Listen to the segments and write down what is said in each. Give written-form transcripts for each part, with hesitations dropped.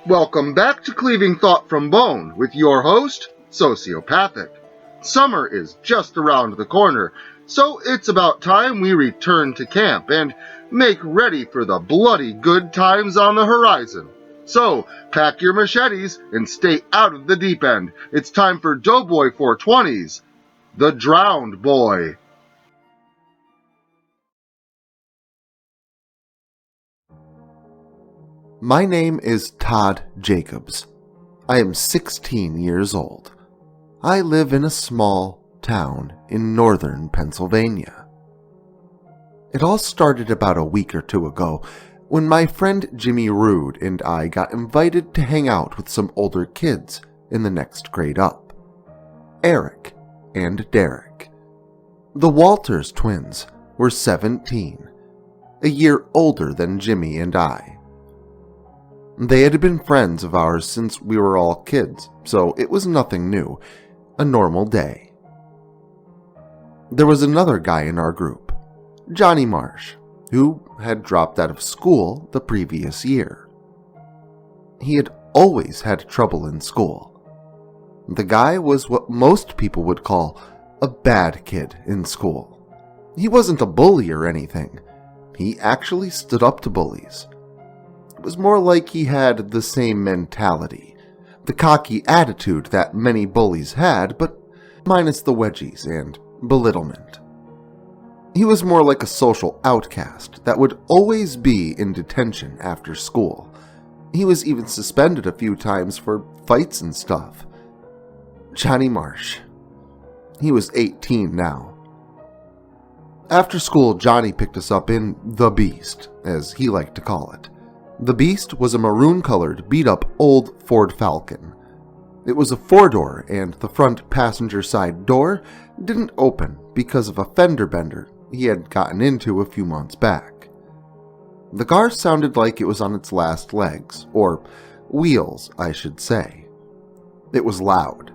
Welcome back to Cleaving Thought from Bone with your host, Sociopathic. Summer is just around the corner, so it's about time we return to camp and make ready for the bloody good times on the horizon. So, pack your machetes and stay out of the deep end. It's time for Doughboy420's The Drowned Boy. My name is Todd Jacobs. I am 16 years old. I live in a small town in northern Pennsylvania. It all started about a week or two ago when my friend Jimmy Rude and I got invited to hang out with some older kids in the next grade up, Eric and Derek. The Walters twins were 17, a year older than Jimmy and I. They had been friends of ours since we were all kids, so it was nothing new, a normal day. There was another guy in our group, Johnny Marsh, who had dropped out of school the previous year. He had always had trouble in school. The guy was what most people would call a bad kid in school. He wasn't a bully or anything. He actually stood up to bullies. It was more like he had the same mentality, the cocky attitude that many bullies had, but minus the wedgies and belittlement. He was more like a social outcast that would always be in detention after school. He was even suspended a few times for fights and stuff. Johnny Marsh. He was 18 now. After school, Johnny picked us up in The Beast, as he liked to call it. The Beast was a maroon-colored, beat-up old Ford Falcon. It was a four-door, and the front passenger side door didn't open because of a fender bender he had gotten into a few months back. The car sounded like it was on its last legs, or wheels, I should say. It was loud.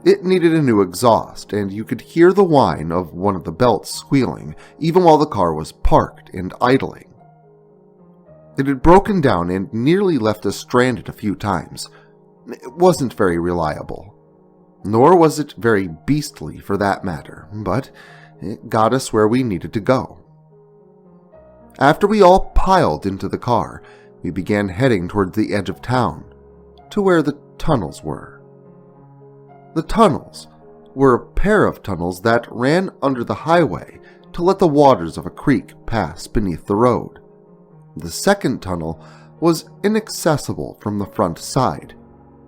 It needed a new exhaust, and you could hear the whine of one of the belts squealing, even while the car was parked and idling. It had broken down and nearly left us stranded a few times. It wasn't very reliable. Nor was it very beastly for that matter, but it got us where we needed to go. After we all piled into the car, we began heading toward the edge of town, to where the tunnels were. The tunnels were a pair of tunnels that ran under the highway to let the waters of a creek pass beneath the road. The second tunnel was inaccessible from the front side,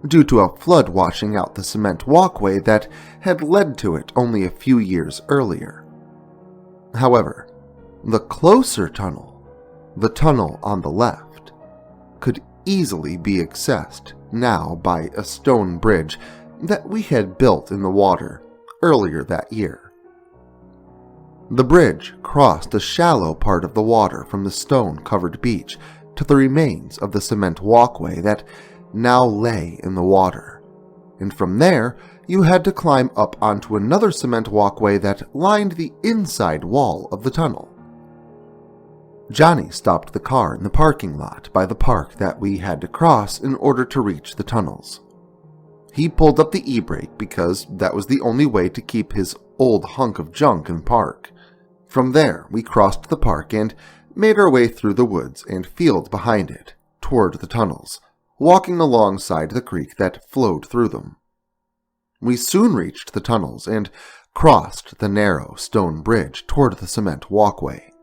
due to a flood washing out the cement walkway that had led to it only a few years earlier. However, the closer tunnel, the tunnel on the left, could easily be accessed now by a stone bridge that we had built in the water earlier that year. The bridge crossed a shallow part of the water from the stone-covered beach to the remains of the cement walkway that now lay in the water, and from there you had to climb up onto another cement walkway that lined the inside wall of the tunnel. Johnny stopped the car in the parking lot by the park that we had to cross in order to reach the tunnels. He pulled up the e-brake because that was the only way to keep his old hunk of junk in park. From there, we crossed the park and made our way through the woods and field behind it, toward the tunnels, walking alongside the creek that flowed through them. We soon reached the tunnels and crossed the narrow stone bridge toward the cement walkway.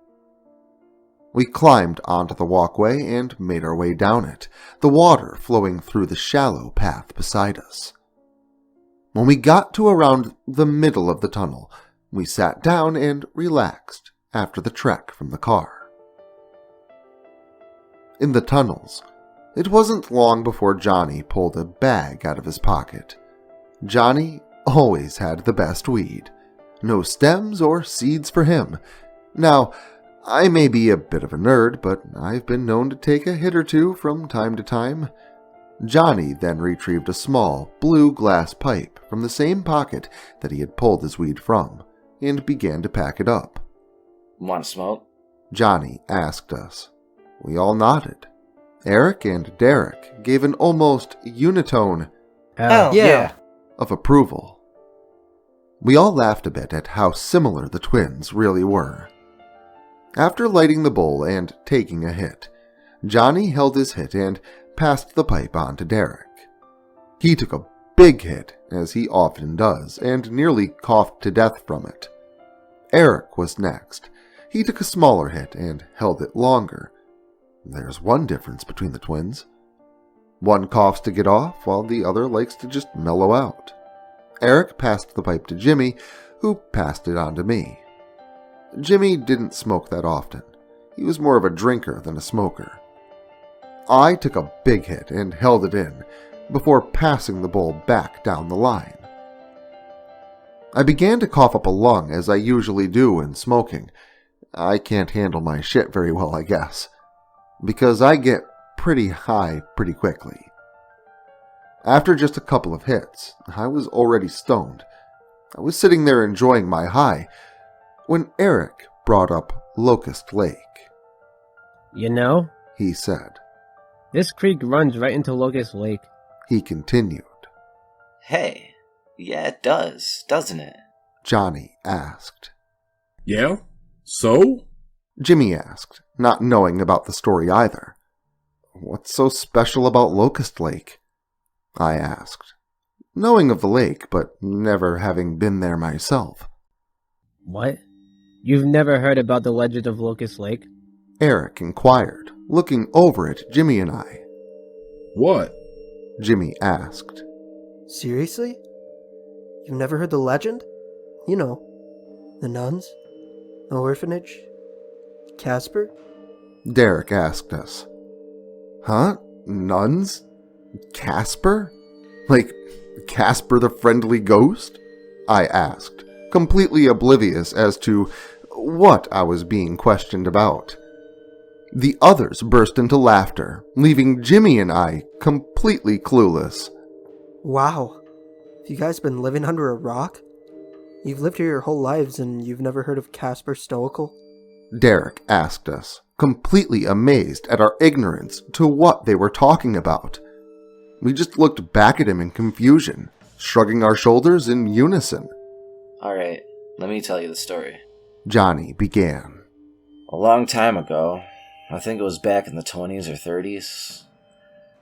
We climbed onto the walkway and made our way down it, the water flowing through the shallow path beside us. When we got to around the middle of the tunnel, we sat down and relaxed after the trek from the car. In the tunnels, it wasn't long before Johnny pulled a bag out of his pocket. Johnny always had the best weed. No stems or seeds for him. Now, I may be a bit of a nerd, but I've been known to take a hit or two from time to time. Johnny then retrieved a small, blue glass pipe from the same pocket that he had pulled his weed from, and began to pack it up. Want to smoke? Johnny asked us. We all nodded. Eric and Derek gave an almost unitone Hell yeah. of approval. We all laughed a bit at how similar the twins really were. After lighting the bowl and taking a hit, Johnny held his hit and passed the pipe on to Derek. He took a big hit, as he often does, and nearly coughed to death from it. Eric was next. He took a smaller hit and held it longer. There's one difference between the twins. One coughs to get off, while the other likes to just mellow out. Eric passed the pipe to Jimmy, who passed it on to me. Jimmy didn't smoke that often. He was more of a drinker than a smoker. I took a big hit and held it in, before passing the bowl back down the line. I began to cough up a lung, as I usually do when smoking. I can't handle my shit very well, I guess, because I get pretty high pretty quickly. After just a couple of hits, I was already stoned. I was sitting there enjoying my high, when Eric brought up Locust Lake. You know, He said. this creek runs right into Locust Lake. He continued. Hey, yeah it does, doesn't it? Johnny asked. Yeah? So? Jimmy asked, not knowing about the story either. What's so special about Locust Lake? I asked, knowing of the lake, but never having been there myself. What? You've never heard about the legend of Locust Lake? Eric inquired, looking over at Jimmy and I. What? Jimmy asked. Seriously? You've never heard the legend? You know, the nuns, the orphanage, Casper? Derek asked us. Huh? Nuns? Casper? Like Casper the Friendly Ghost? I asked, completely oblivious as to what I was being questioned about. The others burst into laughter, leaving Jimmy and I completely clueless. Wow. Have you guys been living under a rock? You've lived here your whole lives and you've never heard of Casper Stoical? Derek asked us, completely amazed at our ignorance to what they were talking about. We just looked back at him in confusion, shrugging our shoulders in unison. Alright, let me tell you the story. Johnny began. A long time ago, I think it was back in the 20s or 30s,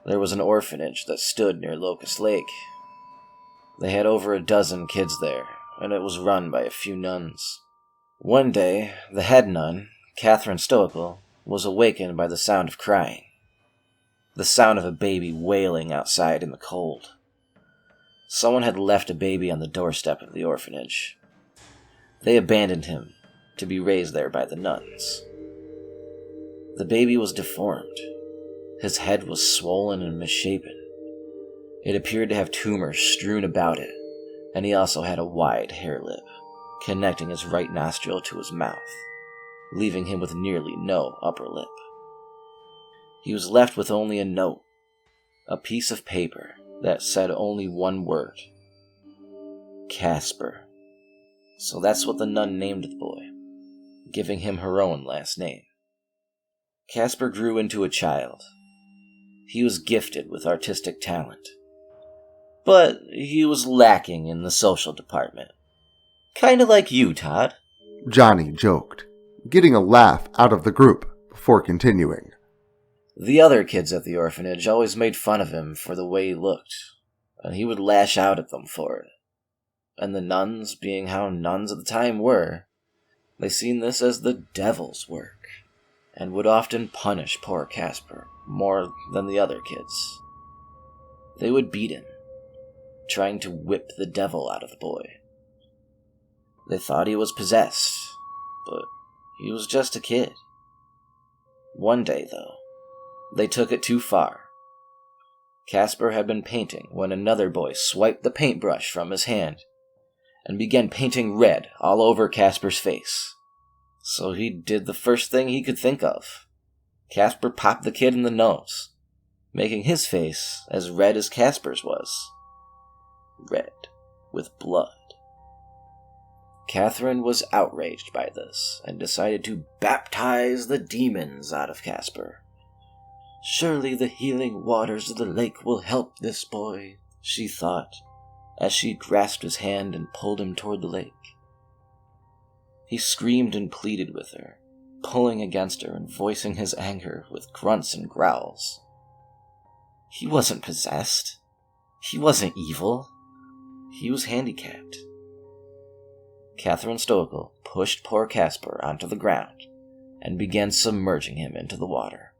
there was an orphanage that stood near Locust Lake. They had over a dozen kids there, and it was run by a few nuns. One day, the head nun, Catherine Stoical, was awakened by the sound of crying. The sound of a baby wailing outside in the cold. Someone had left a baby on the doorstep of the orphanage. They abandoned him to be raised there by the nuns. The baby was deformed. His head was swollen and misshapen. It appeared to have tumors strewn about it, and he also had a wide hair lip, connecting his right nostril to his mouth, leaving him with nearly no upper lip. He was left with only a note, a piece of paper that said only one word: Casper. So that's what the nun named the boy, giving him her own last name. Casper grew into a child. He was gifted with artistic talent, but he was lacking in the social department. Kinda like you, Todd. Johnny joked, getting a laugh out of the group before continuing. The other kids at the orphanage always made fun of him for the way he looked, and he would lash out at them for it. And the nuns, being how nuns at the time were, they seen this as the devil's work, and would often punish poor Casper more than the other kids. They would beat him, trying to whip the devil out of the boy. They thought he was possessed, but he was just a kid. One day, though, they took it too far. Casper had been painting when another boy swiped the paintbrush from his hand and began painting red all over Casper's face. So he did the first thing he could think of. Casper popped the kid in the nose, making his face as red as Casper's was. Red with blood. Catherine was outraged by this and decided to baptize the demons out of Casper. Surely the healing waters of the lake will help this boy, she thought, as she grasped his hand and pulled him toward the lake. He screamed and pleaded with her, pulling against her and voicing his anger with grunts and growls. He wasn't possessed. He wasn't evil. He was handicapped. Catherine Stoical pushed poor Casper onto the ground and began submerging him into the water,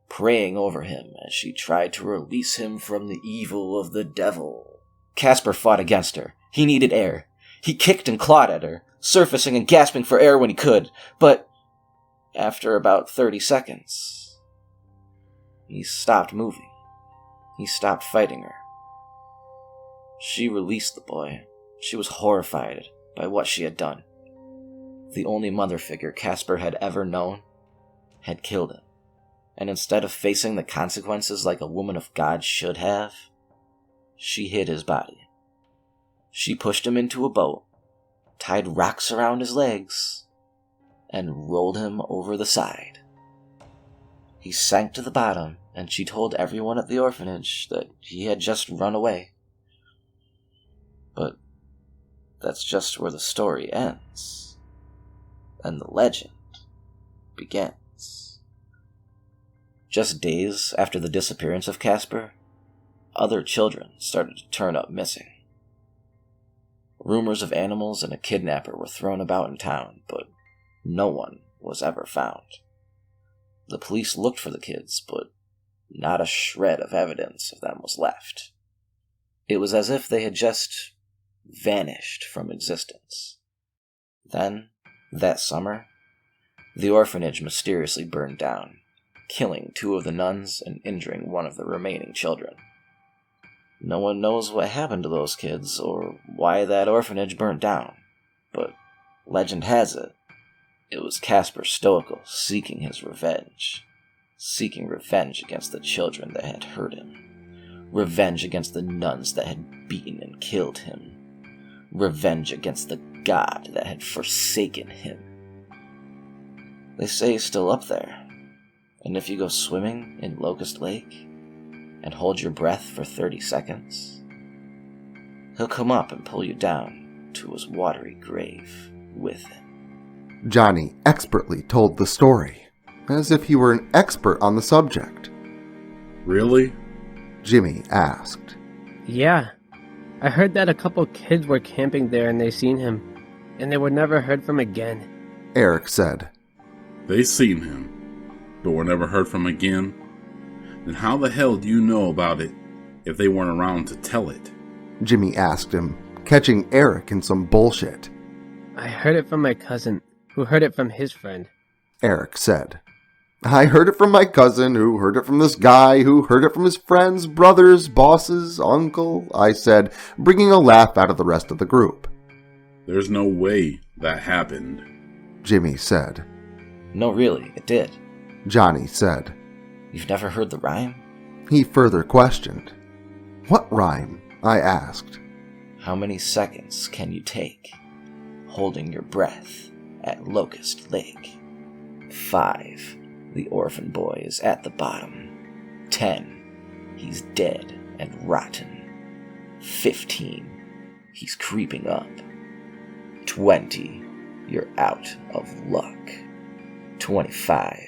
praying over him as she tried to release him from the evil of the devil. Casper fought against her. He needed air. He kicked and clawed at her, surfacing and gasping for air when he could, but after about 30 seconds, he stopped moving. He stopped fighting her. She released the boy. She was horrified by what she had done. The only mother figure Casper had ever known had killed him, and instead of facing the consequences like a woman of God should have, she hid his body. She pushed him into a boat, tied rocks around his legs, and rolled him over the side. He sank to the bottom, and she told everyone at the orphanage that he had just run away. But that's just where the story ends, and the legend begins. Just days after the disappearance of Casper, other children started to turn up missing. Rumors of animals and a kidnapper were thrown about in town, but no one was ever found. The police looked for the kids, but not a shred of evidence of them was left. It was as if they had just vanished from existence. Then, that summer, the orphanage mysteriously burned down, killing 2 of the nuns and injuring 1 of the remaining children. No one knows what happened to those kids or why that orphanage burnt down, but legend has it, it was Casper Stoical seeking his revenge. Seeking revenge against the children that had hurt him. Revenge against the nuns that had beaten and killed him. Revenge against the God that had forsaken him. They say he's still up there, and if you go swimming in Locust Lake and hold your breath for 30 seconds, he'll come up and pull you down to his watery grave with him. Johnny expertly told the story, as if he were an expert on the subject. Really? Jimmy asked. Yeah. I heard that a couple kids were camping there and they seen him, and they were never heard from again. Eric said. They seen him, but were never heard from again? Then how the hell do you know about it if they weren't around to tell it? Jimmy asked him, catching Eric in some bullshit. I heard it from my cousin, who heard it from his friend. Eric said. I heard it from my cousin, who heard it from this guy, who heard it from his friends, brothers, bosses, uncle, I said, bringing a laugh out of the rest of the group. There's no way that happened, Jimmy said. No, really, it did. Johnny said. You've never heard the rhyme? He further questioned. What rhyme? I asked. How many seconds can you take holding your breath at Locust Lake? 5. The orphan boy is at the bottom. 10. He's dead and rotten. 15. He's creeping up. 20. You're out of luck. 25.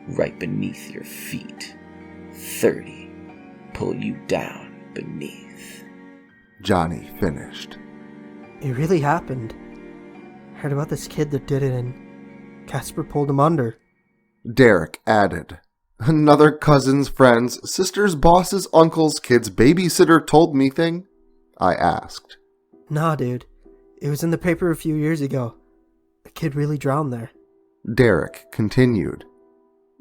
Right beneath your feet. 30. Pull you down beneath. Johnny finished. It really happened. Heard about this kid that did it and Casper pulled him under. Derek added. Another cousin's, friend's, sister's, boss's, uncle's, kid's babysitter told me thing? I asked. Nah, dude. It was in the paper a few years ago. A kid really drowned there. Derek continued.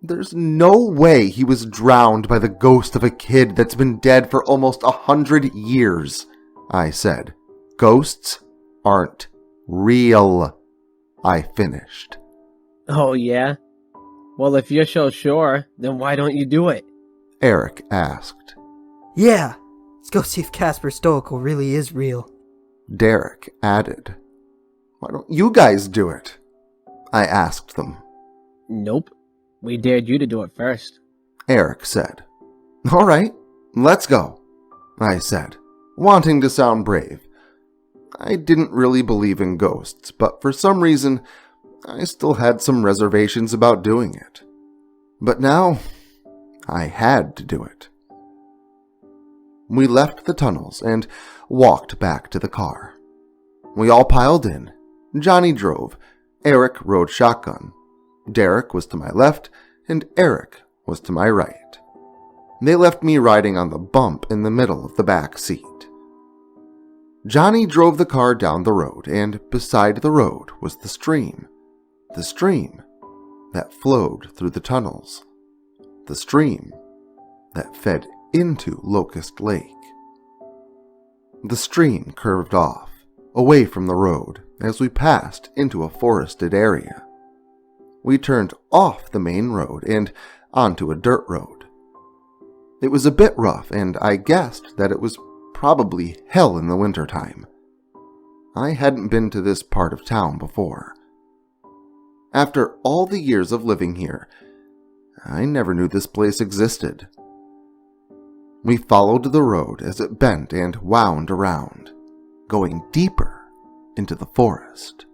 There's no way he was drowned by the ghost of a kid that's been dead for almost 100 years, I said. Ghosts aren't real, I finished. Oh, yeah? Well, if you're so sure, then why don't you do it? Eric asked. Yeah! Let's go see if Casper Stoical really is real. Derek added. Why don't you guys do it? I asked them. Nope. We dared you to do it first. Eric said. All right, let's go, I said, wanting to sound brave. I didn't really believe in ghosts, but for some reason, I still had some reservations about doing it. But now, I had to do it. We left the tunnels and walked back to the car. We all piled in. Johnny drove. Eric rode shotgun. Derek was to my left, and Eric was to my right. They left me riding on the bump in the middle of the back seat. Johnny drove the car down the road, and beside the road was the stream that flowed through the tunnels, the stream that fed into Locust Lake. The stream curved off, away from the road, as we passed into a forested area. We turned off the main road and onto a dirt road. It was a bit rough, and I guessed that it was probably hell in the wintertime. I hadn't been to this part of town before. After all the years of living here, I never knew this place existed. We followed the road as it bent and wound around, going deeper into the forest.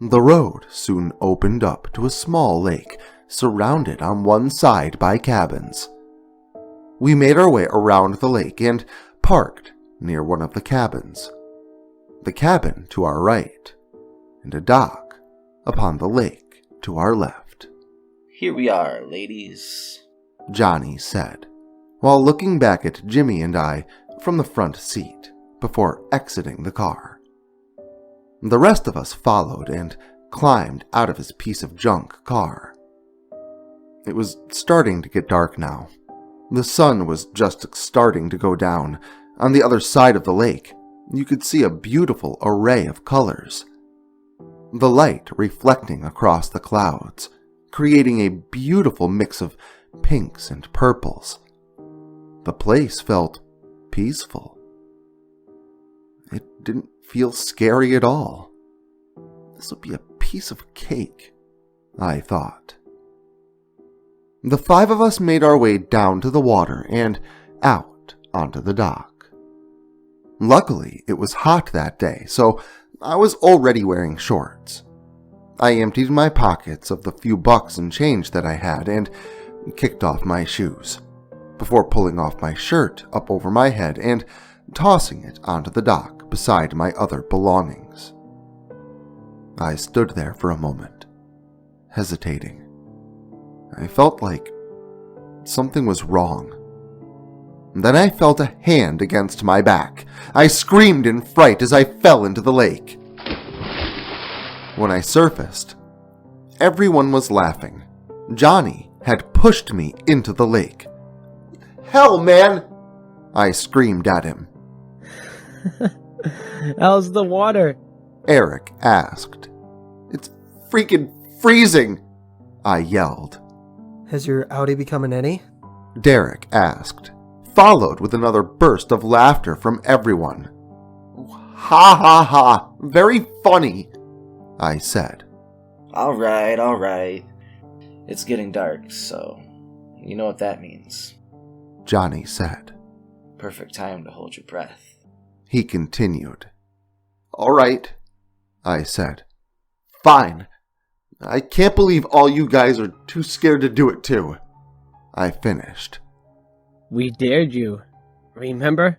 The road soon opened up to a small lake, surrounded on one side by cabins. We made our way around the lake and parked near one of the cabins. The cabin to our right, and a dock upon the lake to our left. Here we are, ladies, Johnny said, while looking back at Jimmy and I from the front seat before exiting the car. The rest of us followed and climbed out of his piece of junk car. It was starting to get dark now. The sun was just starting to go down. On the other side of the lake, you could see a beautiful array of colors. The light reflecting across the clouds, creating a beautiful mix of pinks and purples. The place felt peaceful. It didn't feel scary at all. This would be a piece of cake, I thought. The five of us made our way down to the water and out onto the dock. Luckily, it was hot that day, so I was already wearing shorts. I emptied my pockets of the few bucks and change that I had and kicked off my shoes, before pulling off my shirt up over my head and tossing it onto the dock beside my other belongings. I stood there for a moment, hesitating. I felt like something was wrong. Then I felt a hand against my back. I screamed in fright as I fell into the lake. When I surfaced, everyone was laughing. Johnny had pushed me into the lake. "Hell, man!" I screamed at him. How's the water? Eric asked. "It's freaking freezing!" I yelled. Has your Audi become an innie? Derek asked, followed with another burst of laughter from everyone. "Ha ha ha! Very funny," I said. All right. It's getting dark, so you know what that means. Johnny said. Perfect time to hold your breath. He continued. "All right," I said. "Fine. I can't believe all you guys are too scared to do it too," I finished. We dared you, remember?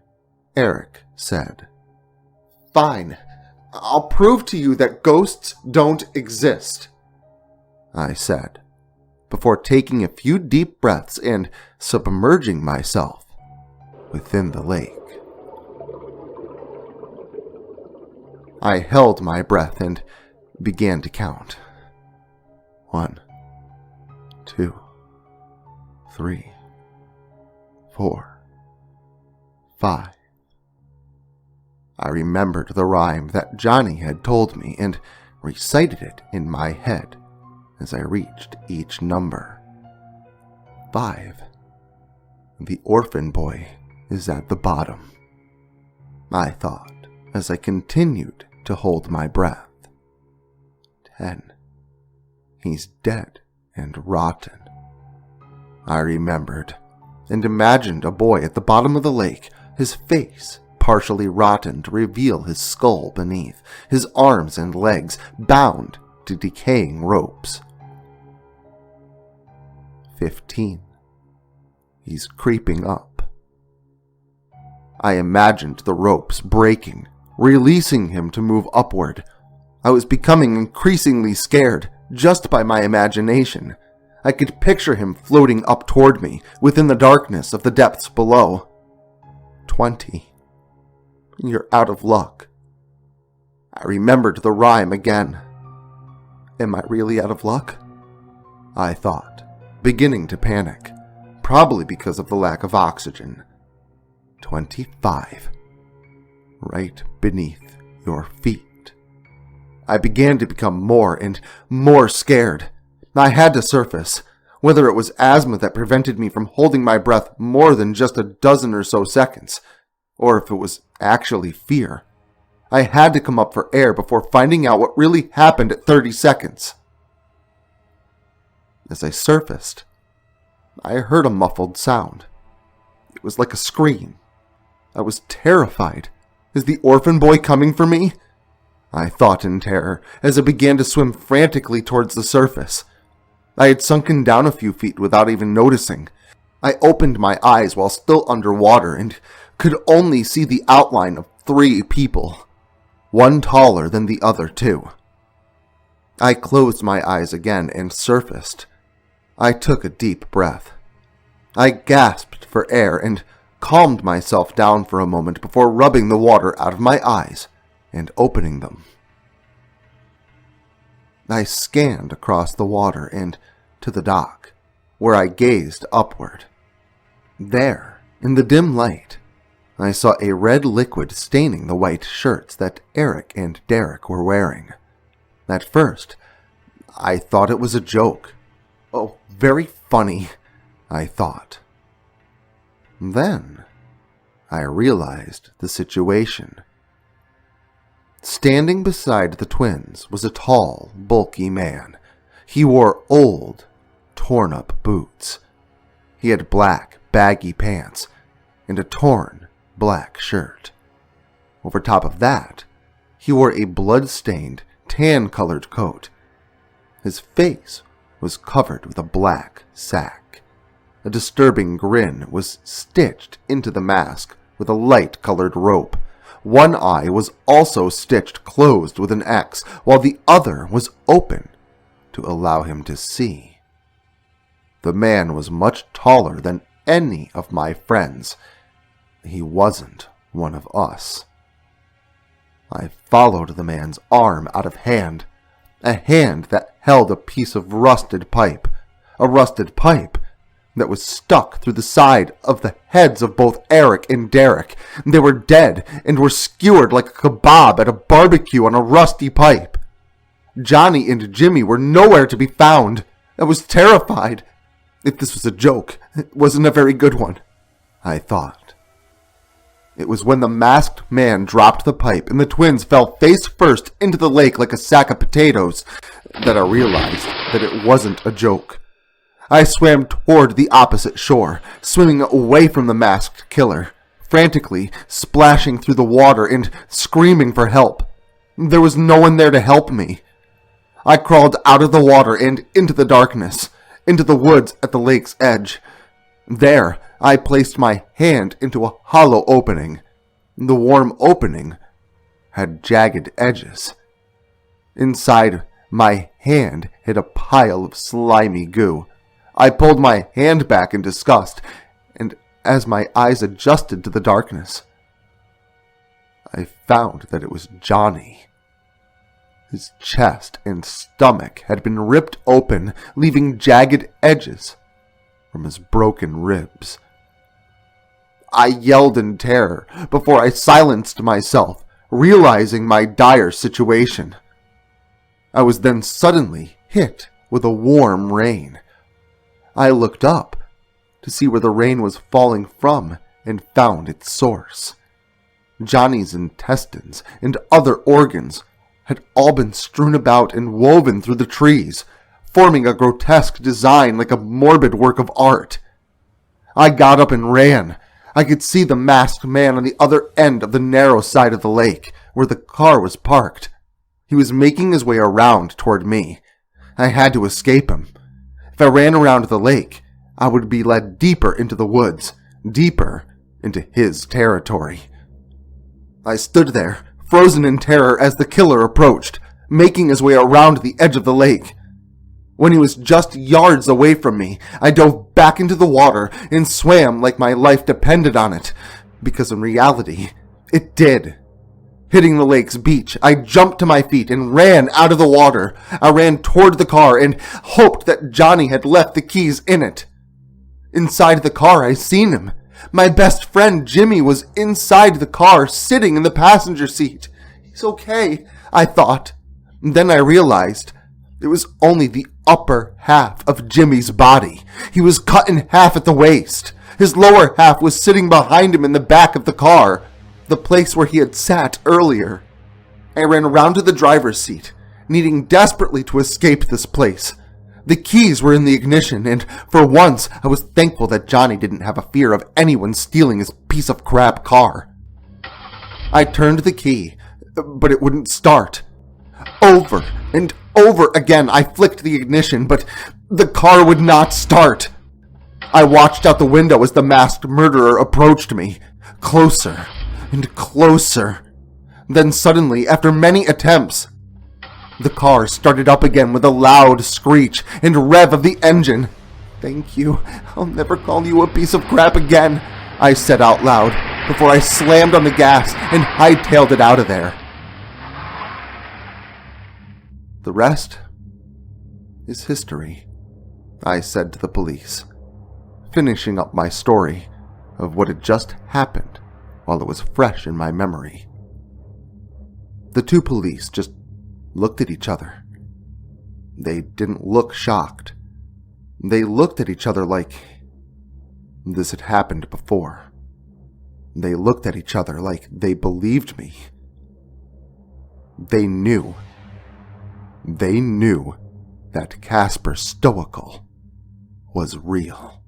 Eric said. "Fine. I'll prove to you that ghosts don't exist," I said, before taking a few deep breaths and submerging myself within the lake. I held my breath and began to count. 1, 2, 3, 4, 5. I remembered the rhyme that Johnny had told me and recited it in my head as I reached each number. 5. The Orphan Boy is at the bottom, I thought as I continued to hold my breath. 10. He's dead and rotten. I remembered, and imagined a boy at the bottom of the lake, his face partially rotten to reveal his skull beneath, his arms and legs bound to decaying ropes. 15. He's creeping up. I imagined the ropes breaking, releasing him to move upward. I was becoming increasingly scared just by my imagination. I could picture him floating up toward me within the darkness of the depths below. 20. You're out of luck. I remembered the rhyme again. Am I really out of luck? I thought, beginning to panic, probably because of the lack of oxygen. 25. Right beneath your feet. I began to become more and more scared. I had to surface, whether it was asthma that prevented me from holding my breath more than just a dozen or so seconds, or if it was actually fear. I had to come up for air before finding out what really happened at 30 seconds. As I surfaced, I heard a muffled sound. It was like a scream. I was terrified. Is the orphan boy coming for me? I thought in terror as I began to swim frantically towards the surface. I had sunken down a few feet without even noticing. I opened my eyes while still underwater and could only see the outline of 3 people, one taller than the other 2. I closed my eyes again and surfaced. I took a deep breath. I gasped for air and calmed myself down for a moment before rubbing the water out of my eyes and opening them. I scanned across the water and to the dock, where I gazed upward. There, in the dim light, I saw a red liquid staining the white shirts that Eric and Derek were wearing. At first, I thought it was a joke. Oh, very funny, I thought. Then, I realized the situation. Standing beside the twins was a tall, bulky man. He wore old, torn-up boots. He had black, baggy pants and a torn, black shirt. Over top of that, he wore a blood-stained, tan-colored coat. His face was covered with a black sack. A disturbing grin was stitched into the mask with a light-colored rope. One eye was also stitched closed with an X, while the other was open to allow him to see. The man was much taller than any of my friends. He wasn't one of us. I followed the man's arm out of hand, a hand that held a piece of rusted pipe, a rusted pipe that was stuck through the side of the heads of both Eric and Derek. They were dead and were skewered like a kebab at a barbecue on a rusty pipe. Johnny and Jimmy were nowhere to be found. I was terrified. If this was a joke, it wasn't a very good one, I thought. It was when the masked man dropped the pipe and the twins fell face first into the lake like a sack of potatoes that I realized that it wasn't a joke. I swam toward the opposite shore, swimming away from the masked killer, frantically splashing through the water and screaming for help. There was no one there to help me. I crawled out of the water and into the darkness, into the woods at the lake's edge. There, I placed my hand into a hollow opening. The warm opening had jagged edges. Inside, my hand hit a pile of slimy goo. I pulled my hand back in disgust, and as my eyes adjusted to the darkness, I found that it was Johnny. His chest and stomach had been ripped open, leaving jagged edges from his broken ribs. I yelled in terror before I silenced myself, realizing my dire situation. I was then suddenly hit with a warm rain. I looked up to see where the rain was falling from and found its source. Johnny's intestines and other organs had all been strewn about and woven through the trees, forming a grotesque design like a morbid work of art. I got up and ran. I could see the masked man on the other end of the narrow side of the lake, where the car was parked. He was making his way around toward me. I had to escape him. If I ran around the lake, I would be led deeper into the woods, deeper into his territory. I stood there, frozen in terror as the killer approached, making his way around the edge of the lake. When he was just yards away from me, I dove back into the water and swam like my life depended on it, because in reality, it did. Hitting the lake's beach, I jumped to my feet and ran out of the water. I ran toward the car and hoped that Johnny had left the keys in it. Inside the car, I seen him. My best friend Jimmy was inside the car, sitting in the passenger seat. He's okay, I thought. And then I realized it was only the upper half of Jimmy's body. He was cut in half at the waist. His lower half was sitting behind him in the back of the car, the place where he had sat earlier. I ran around to the driver's seat, needing desperately to escape this place. The keys were in the ignition, and for once I was thankful that Johnny didn't have a fear of anyone stealing his piece of crap car. I turned the key, but it wouldn't start. Over and over again I flicked the ignition, but the car would not start. I watched out the window as the masked murderer approached me, closer and closer. Then suddenly, after many attempts, the car started up again with a loud screech and rev of the engine. "Thank you. I'll never call you a piece of crap again," I said out loud before I slammed on the gas and hightailed it out of there. The rest is history, I said to the police, finishing up my story of what had just happened while it was fresh in my memory. The two police just looked at each other. They didn't look shocked. They looked at each other like this had happened before. They looked at each other like they believed me. They knew that Casper Stoical was real.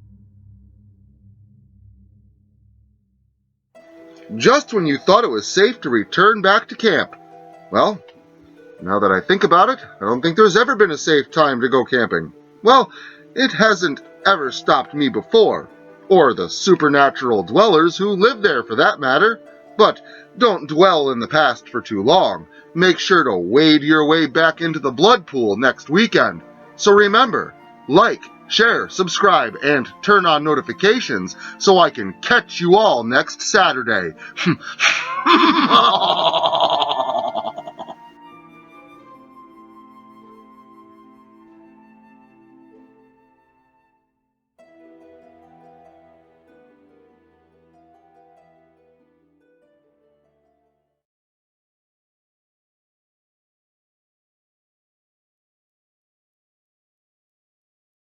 Just when you thought it was safe to return back to camp. Well, now that I think about it, I don't think there's ever been a safe time to go camping. Well, it hasn't ever stopped me before, or the supernatural dwellers who live there for that matter. But don't dwell in the past for too long. Make sure to wade your way back into the blood pool next weekend. So remember, like, share, subscribe, and turn on notifications so I can catch you all next Saturday.